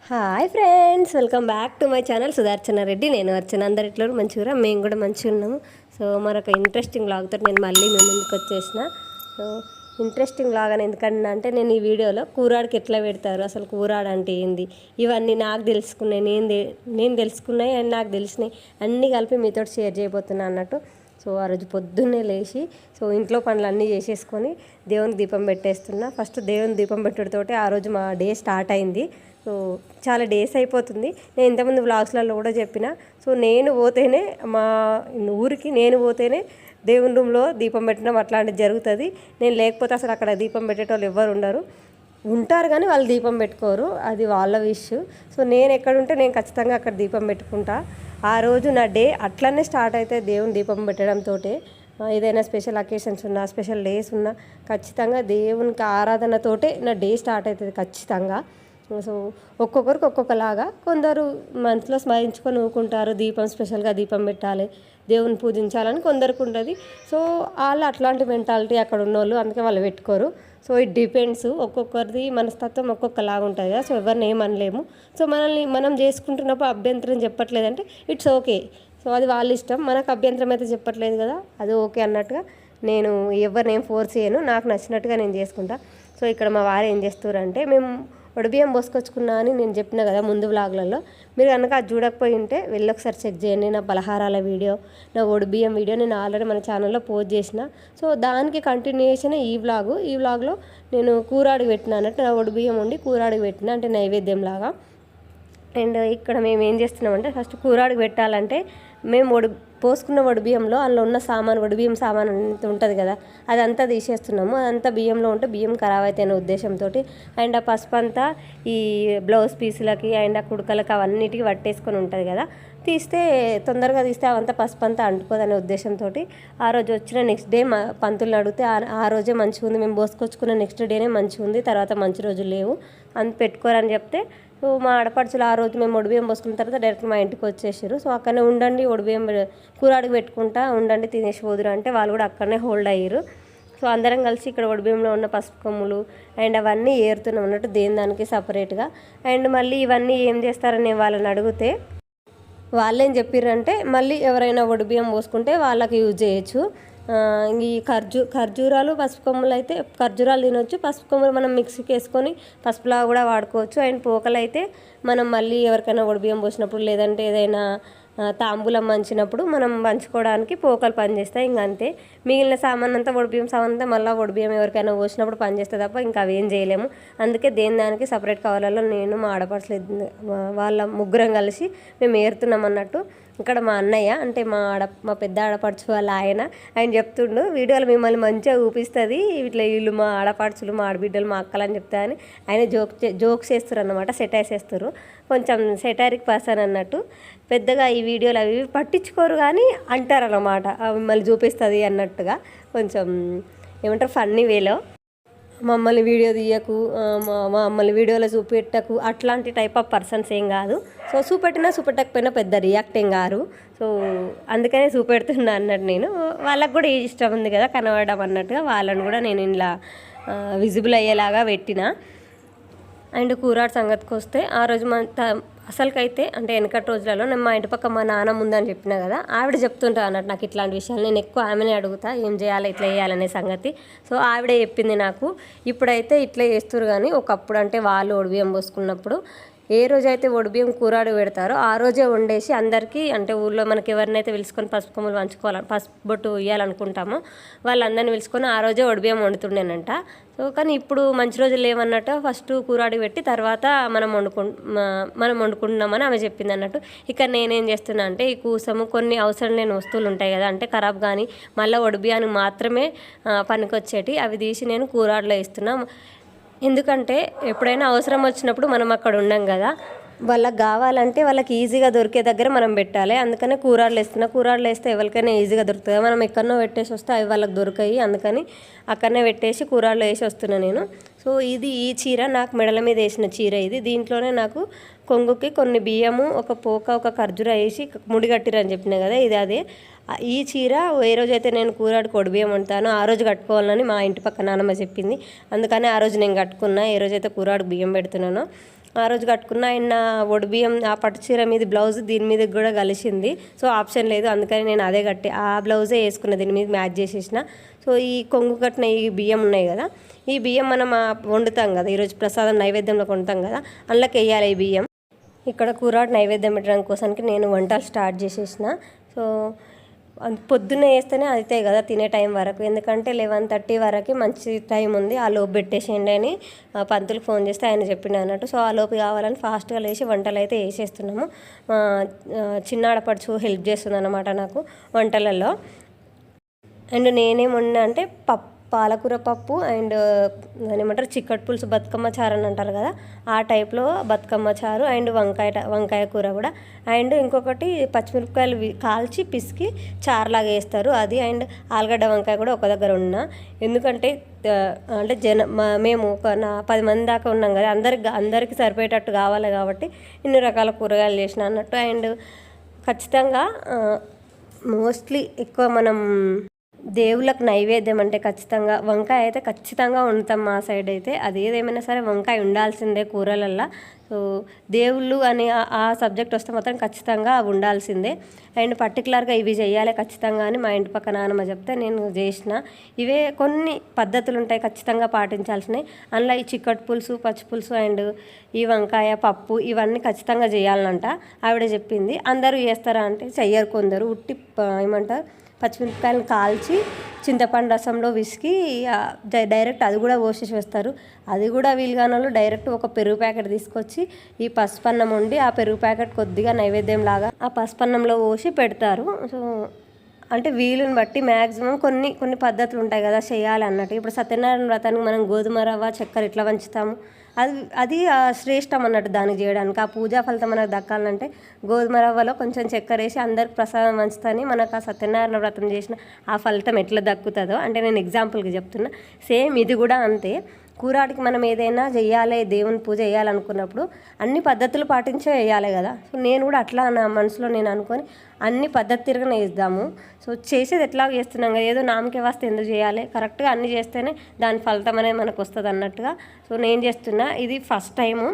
Hi friends, welcome back to my channel Sudarshana Reddy. నేను అర్చన. అందరు ఇట్లా మంచిగా, మేము కూడా మంచిగా ఉన్నాము. సో మరొక ఇంట్రెస్టింగ్ వ్లాగ్తో నేను మళ్ళీ మేము ముందుకు వచ్చేసిన. సో ఇంట్రెస్టింగ్ వ్లాగ్ అని ఎందుకన్నా అంటే, నేను ఈ వీడియోలో కూరాడికి ఎట్లా పెడతారు, అసలు కూరాడు అంటే ఏంది, ఇవన్నీ నాకు తెలుసుకున్నాయి, నేను తెలుసుకున్నాయి అండ్ నాకు తెలిసినాయి అన్నీ కలిపి మీతో షేర్ చేయబోతున్నాను అన్నట్టు. సో ఆ రోజు పొద్దున్నే లేచి ఇంట్లో పనులు అన్నీ చేసేసుకొని దేవునికి దీపం పెట్టేస్తున్నా. ఫస్ట్ దేవుని దీపం పెట్టడంతో ఆ రోజు మా డే స్టార్ట్ అయింది. సో చాలా డేస్ అయిపోతుంది. నేను ఇంతకుముందు వ్లాగ్స్లలో కూడా చెప్పిన. సో నేను పోతేనే మా ఊరికి నేను పోతేనే దేవుని రూమ్లో దీపం పెట్టడం అట్లాంటిది జరుగుతుంది. నేను లేకపోతే అసలు అక్కడ దీపం పెట్టేటోళ్ళు ఎవరు ఉండరు. ఉంటారు కానీ వాళ్ళు దీపం పెట్టుకోరు, అది వాళ్ళ విష్. సో నేను ఎక్కడుంటే నేను ఖచ్చితంగా అక్కడ దీపం పెట్టుకుంటా. ఆ రోజు నా డే అట్లనే స్టార్ట్ అయితే దేవుని దీపం పెట్టడంతో. ఏదైనా స్పెషల్ అకేషన్స్ ఉన్నా, స్పెషల్ డేస్ ఉన్నా ఖచ్చితంగా దేవునికి ఆరాధనతోటే నా డే స్టార్ట్ అవుతుంది ఖచ్చితంగా. సో ఒక్కొక్కరికి ఒక్కొక్కలాగా, కొందరు మనసులో స్మరించుకొని ఊరుకుంటారు, దీపం స్పెషల్గా దీపం పెట్టాలి, దేవుని పూజించాలని కొందరికి ఉంటుంది. సో వాళ్ళు అట్లాంటి మెంటాలిటీ అక్కడ ఉన్నోళ్ళు, అందుకే వాళ్ళు పెట్టుకోరు. సో ఇట్ డిపెండ్స్, ఒక్కొక్కరిది మనస్తత్వం ఒక్కొక్కలాగా ఉంటుంది కదా. సో ఎవరిని ఏమనలేము. సో మనం చేసుకుంటున్నప్పుడు అభ్యంతరం చెప్పట్లేదంటే ఇట్స్ ఓకే. సో అది వాళ్ళ ఇష్టం, మనకు అభ్యంతరం అయితే చెప్పట్లేదు కదా, అది ఓకే అన్నట్టుగా నేను ఎవరిని ఏం ఫోర్స్ చేయను, నాకు నచ్చినట్టుగా నేను చేసుకుంటా. సో ఇక్కడ మా వారు ఏం చేస్తారంటే, మేము వడిబియ్యం పోసుకొచ్చుకున్నా అని నేను చెప్పిన కదా ముందు వ్లాగ్లలో, మీరు కనుక అది చూడకపోయి ఉంటే వెళ్ళి ఒకసారి చెక్ చేయండి. నా పలహారాల వీడియో, నా వడిబియ్యం వీడియో నేను ఆల్రెడీ మన ఛానల్లో పోస్ట్ చేసిన. సో దానికి కంటిన్యూషన్ ఈ వ్లాగ్లో నేను కూరాడికి పెట్టిన అన్నట్టు, నా వడిబియ్యం ఉండి కూరాడికి పెట్టిన, అంటే నైవేద్యం లాగా. అండ్ ఇక్కడ మేము ఏం చేస్తున్నామంటే, ఫస్ట్ కూరాడికి పెట్టాలంటే మేము పోసుకున్న వడిబియ్యంలో అందులో ఉన్న సామాన్, వడిబియ్యం సామాన్ అంత ఉంటుంది కదా, అదంతా తీసేస్తున్నాము. అదంతా బియ్యంలో ఉంటే బియ్యం ఖరాబ్ అవుతాయి అనే ఉద్దేశంతో. అండ్ ఆ పసుపు అంతా ఈ బ్లౌజ్ పీసులకి అండ్ ఆ కుడకలకి అవన్నిటికీ పట్టేసుకొని ఉంటుంది కదా, తీస్తే తొందరగా తీస్తే అవంతా పసుపు అంతా అంటుకోదనే ఉద్దేశంతో ఆ రోజు వచ్చిన నెక్స్ట్ డే పంతులు అడిగితే ఆ రోజే మంచిగా ఉంది, మేము పోసుకొచ్చుకున్న నెక్స్ట్ డేనే మంచిగా ఉంది, తర్వాత మంచి రోజులు లేవు అంత పెట్టుకోరని చెప్తే, సో మా ఆడపడుచులు ఆ రోజు మేము వడిబియ్యం పోసుకున్న తర్వాత డైరెక్ట్ మా ఇంటికి వచ్చేసారు. సో అక్కడనే ఉండండి, వడిబియ్యం కూరాడికి పెట్టుకుంటా ఉండండి, తినేసి పోదురు అంటే వాళ్ళు కూడా అక్కడనే హోల్డ్ అయ్యారు. సో అందరం కలిసి ఇక్కడ వడిబియ్యంలో ఉన్న పసుపు కొమ్ములు అండ్ అవన్నీ ఏరుతున్నాం అన్నట్టు, దేని దానికి సపరేట్గా. అండ్ మళ్ళీ ఇవన్నీ ఏం చేస్తారని వాళ్ళని అడిగితే వాళ్ళేం చెప్పారంటే, మళ్ళీ ఎవరైనా వడిబియ్యం పోసుకుంటే వాళ్ళకి యూజ్ చేయొచ్చు. ఈ ఖర్జూరాలు పసుపు కొమ్ములు అయితే ఖర్జూరాలు తినొచ్చు, పసుపు కొమ్ములు మనం మిక్సీకి వేసుకొని పసుపులా కూడా వాడుకోవచ్చు. అండ్ పోకలు అయితే మనం మళ్ళీ ఎవరికైనా వడిబియ్యం పోసినప్పుడు, లేదంటే ఏదైనా తాంబూలం మంచినప్పుడు మనం పంచుకోవడానికి పోకలు పనిచేస్తాయి. ఇంకా అంతే, మిగిలిన సామాన్ అంతా వడిబియ్యం సామాన్ అంతా మళ్ళీ వడిబియ్యం ఎవరికైనా పోసినప్పుడు పనిచేస్తుంది తప్ప ఇంకా అవేం చేయలేము. అందుకే దేని దానికి సపరేట్ కావాలలో నేను మా ఆడపడుచులు వాళ్ళ ముగ్గురం కలిసి మేము ఏరుతున్నాం అన్నట్టు. ఇక్కడ మా అన్నయ్య అంటే మా పెద్ద ఆడపడుచు వాళ్ళ ఆయన చెప్తుండు, వీడియోలో మిమ్మల్ని మంచిగా చూపిస్తుంది, ఇట్లా వీళ్ళు మా ఆడపడుచులు, మా ఆడబిడ్డలు, మా అక్కలు అని చెప్తా అని ఆయన జోక్స్ చేస్తారు అన్నమాట, సెటైర్స్ వేస్తారు. కొంచెం సెటైరిక్ పర్సన్ అన్నట్టు. పెద్దగా ఈ వీడియోలు అవి పట్టించుకోరు కానీ అంటారన్నమాట, మిమ్మల్ని చూపిస్తుంది అన్నట్టుగా. కొంచెం ఏమంటారు, ఫన్నీ వేలో మమ్మల్ని వీడియో తీయకు, మమ్మల్ని వీడియోలో చూపెట్టకు, అట్లాంటి టైప్ ఆఫ్ పర్సన్స్ ఏం కాదు. సో చూపెట్టకపోయినా పెద్ద రియాక్ట్ ఏం కారు. సో అందుకనే చూపెడుతున్నా అన్నట్టు. నేను వాళ్ళకు కూడా ఇష్టం ఉంది కదా కనబడడం అన్నట్టుగా, వాళ్ళని కూడా నేను ఇలా విజిబుల్ అయ్యేలాగా పెట్టిన. అండ్ కూరాడు సంగతికి వస్తే, ఆ రోజు అసలుకైతే అంటే వెనకటి రోజులలో నేను మా ఇంటి పక్క మా నాన్న ఉందని చెప్పిన కదా, ఆవిడ చెప్తుంటా అన్నట్టు నాకు ఇట్లాంటి విషయాలు. నేను ఎక్కువ ఆమెనే అడుగుతా ఏం చేయాలి, ఇట్లా చేయాలనే సంగతి. సో ఆవిడే చెప్పింది నాకు. ఇప్పుడైతే ఇట్లా చేస్తారు కానీ ఒకప్పుడు అంటే వాళ్ళు వడిబియ్యం పోసుకున్నప్పుడు ఏ రోజైతే వడిబియ్యం కూరాడు పెడతారో ఆ రోజే వండేసి అందరికీ, అంటే ఊళ్ళో మనకి ఎవరినైతే పిలుచుకొని పసుపు కొమ్ములు పంచుకోవాలి, పసుపు బొట్టు ఇవ్వాలనుకుంటామో వాళ్ళందరినీ పిలుచుకొని ఆ రోజే వడిబియ్యం వండుతుండేనంట. సో కానీ ఇప్పుడు మంచి రోజులు లేవన్నట్టు, ఫస్ట్ కూరాడి పెట్టి తర్వాత మనం వండుకుంటున్నామని ఆమె చెప్పింది అన్నట్టు. ఇక నేనేం చేస్తున్నా అంటే, ఈ కూసము కొన్ని అవసరం లేని వస్తువులు ఉంటాయి కదా, అంటే ఖరాబ్ కానీ మళ్ళీ వడిబియ్యానికి మాత్రమే పనికొచ్చేటి, అవి తీసి నేను కూరాడులో ఇస్తున్నా. ఎందుకంటే ఎప్పుడైనా అవసరం వచ్చినప్పుడు మనం అక్కడ ఉండం కదా, వాళ్ళకి కావాలంటే వాళ్ళకి ఈజీగా దొరికే దగ్గర మనం పెట్టాలి. అందుకనే కూరాడులు వేస్తున్నా. కూరాడులు వేస్తే ఎవరికైనా ఈజీగా దొరుకుతుంది, మనం ఎక్కడనో పెట్టేసి వస్తే అవి వాళ్ళకి దొరికాయి, అందుకని అక్కడనే పెట్టేసి కూరాడులో వేసి వస్తున్నా నేను. సో ఈ చీర నాకు మెడల మీద వేసిన చీర ఇది. దీంట్లోనే నాకు కొంగుకి కొన్ని బియ్యము, ఒక పోక, ఒక ఖర్జూర వేసి ముడిగట్టిరని చెప్పిన కదా, ఇది అదే. ఈ చీర ఏ రోజైతే నేను కూరాడు వడిబియ్యం వండుతానో ఆ రోజు కట్టుకోవాలని మా ఇంటి పక్క నాన్నమ్మ చెప్పింది. అందుకని ఆ రోజు నేను కట్టుకున్నా, ఏ రోజైతే కూరాడు బియ్యం పెడుతున్నానో. ఆ రోజు కట్టుకున్న ఆయన ఒడి బియ్యం ఆ పట్టు చీర మీద బ్లౌజ్ దీని మీద కూడా కలిసింది. సో ఆప్షన్ లేదు, అందుకని నేను అదే కట్టి ఆ బ్లౌజే వేసుకున్న, దీని మీద మ్యాచ్ చేసేసిన. సో ఈ కొంగు కట్టిన ఈ బియ్యం ఉన్నాయి కదా, ఈ బియ్యం మనం వండుతాం కదా, ఈరోజు ప్రసాదం నైవేద్యంలో వండుతాం కదా, అందులోకి వేయాలి ఈ బియ్యం. ఇక్కడ కూరాడు నైవేద్యం పెట్టడం కోసానికి నేను వంటలు స్టార్ట్ చేసేసిన. సో పొద్దున్నే వేస్తేనే అవుతాయి కదా తినే టైం వరకు, ఎందుకంటే 11:30 వరకు మంచి టైం ఉంది, ఆ లోపు పెట్టేసేయండి అని పంతులు ఫోన్ చేస్తే ఆయన చెప్పిండు అన్నట్టు. సో ఆ లోపు కావాలని ఫాస్ట్గా లేచి వంటలు అయితే వేసేస్తున్నాము. చిన్న ఆడపడుచు హెల్ప్ చేస్తుంది అన్నమాట నాకు వంటలలో. అండ్ నేనేం వండినా అంటే పాలకూర పప్పు అండ్ దాని ఏమంటారు చిక్కటి పులుసు, బతుకమ్మ చారు అని అంటారు కదా, ఆ టైప్లో బతుకమ్మ చారు అండ్ వంకాయ కూర కూడా. అండ్ ఇంకొకటి పచ్చిమిరపకాయలు కాల్చి పిసికి చారులాగా వేస్తారు అది. అండ్ ఆలుగడ్డ వంకాయ కూడా ఒక దగ్గర ఉన్నా, ఎందుకంటే అంటే మేము ఒక 10 మంది దాకా ఉన్నాం కదా, అందరికి సరిపోయేటట్టు కావాలి కాబట్టి ఇన్ని రకాల కూరగాయలు చేసిన అన్నట్టు. అండ్ ఖచ్చితంగా మోస్ట్లీ ఎక్కువ మనం దేవుళ్ళకు నైవేద్యం అంటే ఖచ్చితంగా వంకాయ అయితే ఖచ్చితంగా వండుతాం మా సైడ్ అయితే. అది ఏదేమైనా సరే వంకాయ ఉండాల్సిందే కూరలల్లో. సో దేవుళ్ళు అని ఆ సబ్జెక్ట్ వస్తే మాత్రం ఖచ్చితంగా అవి ఉండాల్సిందే. అండ్ పర్టికులర్గా ఇవి చేయాలి ఖచ్చితంగా అని మా ఇంటి పక్క నాన్నమ్మ చెప్తే నేను చేసిన. ఇవే కొన్ని పద్ధతులు ఉంటాయి ఖచ్చితంగా పాటించాల్సినవి. అందులో ఈ చిక్కటి పులుసు, పచ్చి పులుసు అండ్ ఈ వంకాయ పప్పు ఇవన్నీ ఖచ్చితంగా చేయాలనంట ఆవిడ చెప్పింది. అందరూ చేస్తారా అంటే చెయ్యరు, కొందరు ఉట్టి ఏమంటారు పచ్చిమిరపకాయలు కాల్చి చింతపండు రసంలో విసికి డైరెక్ట్ అది కూడా పోసేసి వేస్తారు. అది కూడా వీలుగాని వాళ్ళు డైరెక్ట్ ఒక పెరుగు ప్యాకెట్ తీసుకొచ్చి ఈ పసుపన్నం వండి ఆ పెరుగు ప్యాకెట్ కొద్దిగా నైవేద్యం లాగా ఆ పసుపన్నంలో పోసి పెడతారు. సో అంటే వీలుని బట్టి మ్యాక్సిమం కొన్ని పద్ధతులు ఉంటాయి కదా చేయాలి అన్నట్టు. ఇప్పుడు సత్యనారాయణ వ్రతానికి మనం గోధుమ రవ్వ చక్కెర ఇట్లా వంచుతాము, అది శ్రేష్టం అన్నట్టు దానికి చేయడానికి. ఆ పూజా ఫలితం మనకు దక్కాలంటే గోధుమ రవ్వలో కొంచెం చక్కెర వేసి అందరికి ప్రసాదం వంచుతాని మనకు ఆ సత్యనారాయణ వ్రతం చేసిన ఆ ఫలితం ఎట్లా దక్కుతుందో అంటే నేను ఎగ్జాంపుల్కి చెప్తున్నా. సేమ్ ఇది కూడా అంతే. కూరాడికి మనం ఏదైనా చెయ్యాలి, దేవుని పూజ చేయాలనుకున్నప్పుడు అన్ని పద్ధతులు పాటించే వేయాలి కదా. సో నేను కూడా అట్లా నా మనసులో నేను అనుకొని అన్ని పద్ధతి తిరగనే వేద్దాము. సో చేసేది ఎట్లా చేస్తున్నాం కదా, ఏదో నామకే వస్తే ఎందుకు చేయాలి, కరెక్ట్గా అన్నీ చేస్తేనే దాని ఫలితం అనేది మనకు వస్తుంది అన్నట్టుగా. సో నేను చేస్తున్నా. ఇది ఫస్ట్ టైము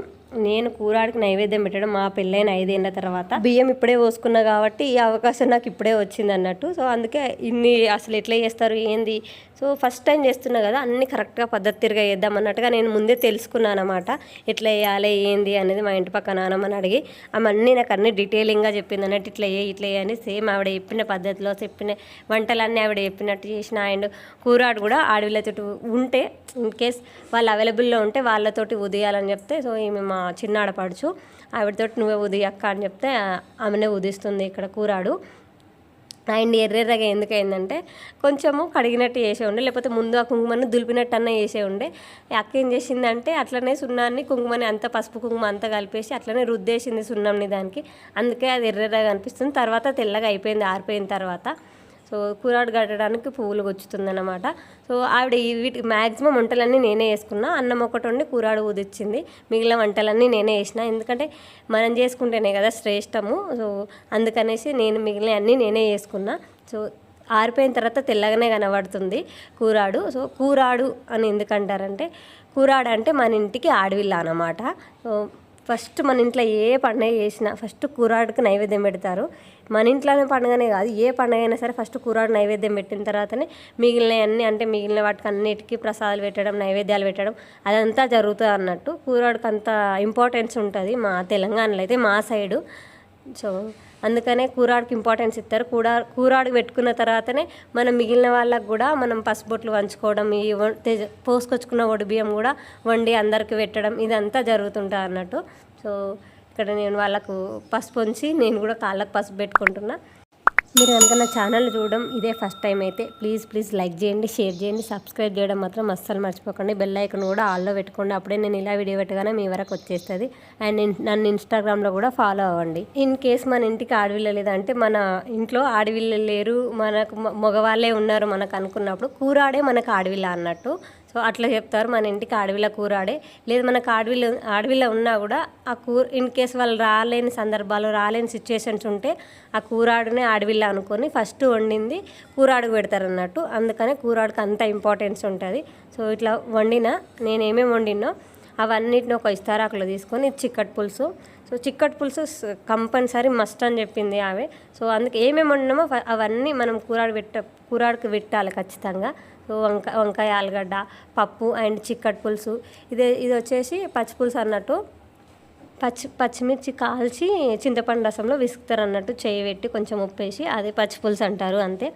నేను కూరాడికి నైవేద్యం పెట్టడం మా పెళ్ళైన 5 ఏళ్ళ తర్వాత. బియ్యం ఇప్పుడే పోసుకున్నా కాబట్టి ఈ అవకాశం నాకు ఇప్పుడే వచ్చింది అన్నట్టు. సో అందుకే ఇన్ని అసలు ఎట్లా చేస్తారు ఏంది, సో ఫస్ట్ టైం చేస్తున్నా కదా అన్నీ కరెక్ట్గా పద్ధతి తిరిగా చేద్దాం అన్నట్టుగా నేను ముందే తెలుసుకున్నాను అనమాట. ఎట్లా వేయాలి ఏంది అనేది మా ఇంటి పక్క నాన్నమ్మని అడిగి అన్నీ నాకు అన్ని డీటెయిలింగ్గా చెప్పింది అన్నట్టు. ఇట్లా అని సేమ్ ఆవిడ చెప్పిన పద్ధతిలో చెప్పిన వంటలన్నీ ఆవిడ చెప్పినట్టు చేసిన. అండ్ కూరాడు కూడా ఆడవిళ్ళతోటి ఉంటే ఇన్ కేస్ వాళ్ళు అవైలబుల్లో ఉంటే వాళ్ళతోటి ఉదయాలని చెప్తే, సో ఈమె మా చిన్న ఆడపడుచు ఆవిడతోటి నువ్వే ఉదయక్క అని చెప్తే ఆమెనే ఉదిస్తుంది ఇక్కడ కూరాడు. అండ్ ఎర్రెర్రగా ఎందుకైందంటే కొంచెము కడిగినట్టు చేసే ఉండే, లేకపోతే ముందు ఆ కుంకుమని దులిపినట్టు అన్న చేసే ఉండే. అక్క ఏం చేసిందంటే అట్లనే సున్నాన్ని కుంకుమని అంతా పసుపు కుంకుమ అంతా కలిపేసి అట్లనే రుద్దేసింది సున్నంని దానికి, అందుకే అది ఎర్రెర్రగా అనిపిస్తుంది. తర్వాత తెల్లగా అయిపోయింది ఆరిపోయిన తర్వాత. సో కూరాడు కట్టడానికి పువ్వులు గుచ్చుతుందన్నమాట. సో ఆవిడ వీటికి మ్యాక్సిమం వంటలన్నీ నేనే వేసుకున్నా. అన్నం ఒకటి వండి కూరాడు ఉదిచ్చింది, మిగిలిన వంటలన్నీ నేనే వేసిన. ఎందుకంటే మనం చేసుకుంటేనే కదా శ్రేష్టము. సో అందుకనేసి నేను మిగిలిన అన్నీ నేనే వేసుకున్నా. సో ఆరిపోయిన తర్వాత తెల్లగానే కనబడుతుంది కూరాడు. సో కూరాడు అని ఎందుకంటారంటే కూరాడు అంటే మన ఇంటికి ఆడవిల్ల అన్నమాట. సో ఫస్ట్ మన ఇంట్లో ఏ పండుగ చేసినా ఫస్ట్ కూరాడుకి నైవేద్యం పెడతారు. మన ఇంట్లోనే పండుగనే కాదు, ఏ పండుగ అయినా సరే ఫస్ట్ కూరాడు నైవేద్యం పెట్టిన తర్వాతనే మిగిలినవన్నీ అంటే మిగిలిన వాటికి అన్నిటికీ ప్రసాదాలు పెట్టడం, నైవేద్యాలు పెట్టడం అదంతా జరుగుతుంది అన్నట్టు. కూరాడుకి అంత ఇంపార్టెన్స్ ఉంటుంది మా తెలంగాణలో అయితే, మా సైడు. సో అందుకనే కూరాడుకి ఇంపార్టెన్స్ ఇస్తారు. కూరాడు పెట్టుకున్న తర్వాతనే మనం మిగిలిన వాళ్ళకు కూడా మనం పసుబొట్లు వంచుకోవడం, ఈ పోసుకొచ్చుకున్న ఒడి బియ్యం కూడా వండి అందరికి పెట్టడం ఇదంతా జరుగుతుంటుంది అన్నట్టు. సో ఇక్కడ నేను వాళ్ళకు పసుపు ఉంచి నేను కూడా కాళ్ళకు పసుపు పెట్టుకుంటున్నా. మీరు కనుక నా ఛానల్ చూడడం ఇదే ఫస్ట్ టైం అయితే ప్లీజ్ లైక్ చేయండి, షేర్ చేయండి, సబ్స్క్రైబ్ చేయడం మాత్రం అస్సలు మర్చిపోకండి. బెల్ ఐకాన్ కూడా ఆల్లో పెట్టుకోండి, అప్పుడే నేను ఇలా వీడియో పెట్టగానే మీ వరకు వచ్చేస్తుంది. అండ్ నన్ను ఇన్స్టాగ్రామ్లో కూడా ఫాలో అవ్వండి. ఇన్ కేస్ మన ఇంటికి ఆడవిల్ల లేదంటే మన ఇంట్లో ఆడవిల్ల లేరు, మనకు మగవాళ్ళే ఉన్నారు మనకు అనుకున్నప్పుడు కూరాడే మనకు ఆడవిల్ల అన్నట్టు. సో అట్లా చెప్తారు, మన ఇంటికి ఆడవిల్ల కూరాడే. లేదు మనకు ఆడవిల్ల ఉన్నా కూడా ఆ ఇన్ కేస్ వాళ్ళు రాలేని సందర్భాలు, రాలేని సిచ్యువేషన్స్ ఉంటే ఆ కూరాడునే ఆడవిల్ల అనుకొని ఫస్ట్ వండింది కూరాడుకు పెడతారు అన్నట్టు. అందుకనే కూరాడుకి అంత ఇంపార్టెన్స్ ఉంటుంది. సో ఇట్లా వండిన నేను ఏమేమి వండినో అవన్నిటిని ఒక ఇస్తారాకులో తీసుకొని చిక్కటి పులుసు. సో చిక్కటి పులుసు కంపల్సరీ మస్ట్ అని చెప్పింది ఆమె. సో అందుకే ఏమేమి వండినామో అవన్నీ మనం కూరాడికి పెట్టాలి ఖచ్చితంగా. సో వంకాయ, ఆలుగడ్డ, పప్పు అండ్ చిక్కటి పులుసు. ఇది వచ్చేసి పచ్చి పులుసు అన్నట్టు. పచ్చిమిర్చి కాల్చి చింతపండు రసంలో విసుకుతారు అన్నట్టు, చేయి పెట్టి కొంచెం ఉప్పేసి, అదే పచ్చి పులుసు అంటారు అంతే.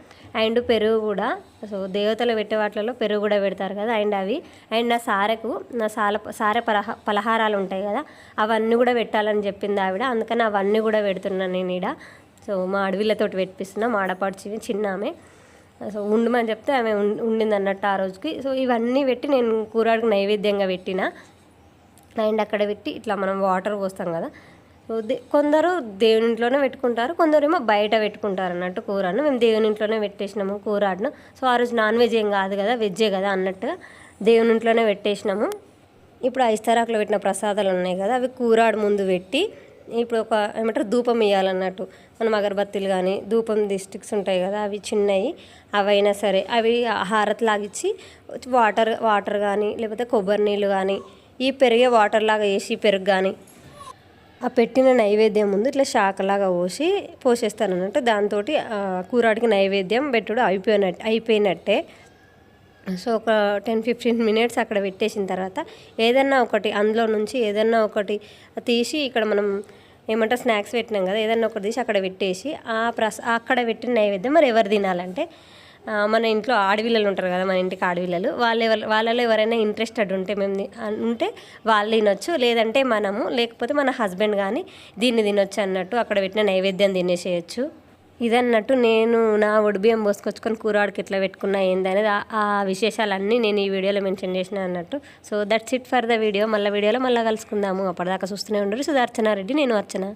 అండ్ పెరుగు కూడా, సో దేవతలు పెట్టే వాటిలో పెరుగు కూడా పెడతారు కదా. అండ్ నా సారె పలహారాలు ఉంటాయి కదా, అవన్నీ కూడా పెట్టాలని చెప్పింది ఆవిడ. అందుకని అవన్నీ కూడా పెడుతున్నాను నేను ఈడ. సో మా అడవిలతోటి పెట్టిస్తున్నా, మా ఆడపడిచి చిన్న ఆమె. సో ఉండమని చెప్తే ఆమె ఉండింది అన్నట్టు ఆ రోజుకి. సో ఇవన్నీ పెట్టి నేను కూరాడికి నైవేద్యంగా పెట్టిన. అండ్ అక్కడ పెట్టి ఇట్లా మనం వాటర్ పోస్తాం కదా. సో కొందరు దేవుని ఇంట్లోనే పెట్టుకుంటారు, కొందరేమో బయట పెట్టుకుంటారు అన్నట్టు కూరను. మేము దేవుని ఇంట్లోనే పెట్టేసినాము కూరాడును. సో ఆ రోజు నాన్ వెజ్ ఏం కాదు కదా, వెజ్జే కదా అన్నట్టుగా దేవుని ఇంట్లోనే పెట్టేసినాము. ఇప్పుడు ఆ ఇస్తారాకులో పెట్టిన ప్రసాదాలు ఉన్నాయి కదా, అవి కూరాడు ముందు పెట్టి ఇప్పుడు ఏమంటారు ధూపం ఇవ్వాలన్నట్టు. మనం అగరబత్తీలు కానీ ధూపం స్టిక్స్ ఉంటాయి కదా, అవి చిన్నవి అవైనా సరే అవి హారతి లాగిచ్చి వాటర్ కానీ లేకపోతే కొబ్బరి నీళ్ళు కానీ ఈ పెరిగే వాటర్ లాగా వేసి పెరుగు కానీ ఆ పెట్టిన నైవేద్యం ముందు ఇట్లా శాఖలాగా పోసేస్తాను అన్నట్టు. దాంతో కూరాడికి నైవేద్యం పెట్టుడు అయిపోయినట్టే. సో ఒక 10-15 మినిట్స్ అక్కడ పెట్టేసిన తర్వాత ఏదన్నా ఒకటి అందులో నుంచి ఏదన్నా ఒకటి తీసి, ఇక్కడ మనం ఏమంటారు స్నాక్స్ పెట్టినాం కదా, ఏదన్నా ఒకటి తీసి అక్కడ పెట్టేసి అక్కడ పెట్టిన నైవేద్యం మరి ఎవరు తినాలంటే మన ఇంట్లో ఆడపిల్లలు ఉంటారు కదా, మన ఇంటికి ఆడపిల్లలు, వాళ్ళలో ఎవరైనా ఇంట్రెస్టెడ్ ఉంటే వాళ్ళు తినొచ్చు, లేదంటే మనము, లేకపోతే మన హస్బెండ్ కానీ దీన్ని తినొచ్చు అన్నట్టు. అక్కడ పెట్టిన నైవేద్యం తినేసేయచ్చు. ఇదన్నట్టు నేను నా ఒడిబియ్యం పోసుకొచ్చుకొని కూరాడికి ఎట్లా పెట్టుకున్నా ఏందనేది ఆ విశేషాలన్నీ నేను ఈ వీడియోలో మెన్షన్ చేసిన అన్నట్టు. So that's it for the video. వీడియోలో మళ్ళీ కలుసుకుందాము. అప్పటిదాకా చూస్తూనే ఉండరు సుదర్శన రెడ్డి, నేను అర్చన.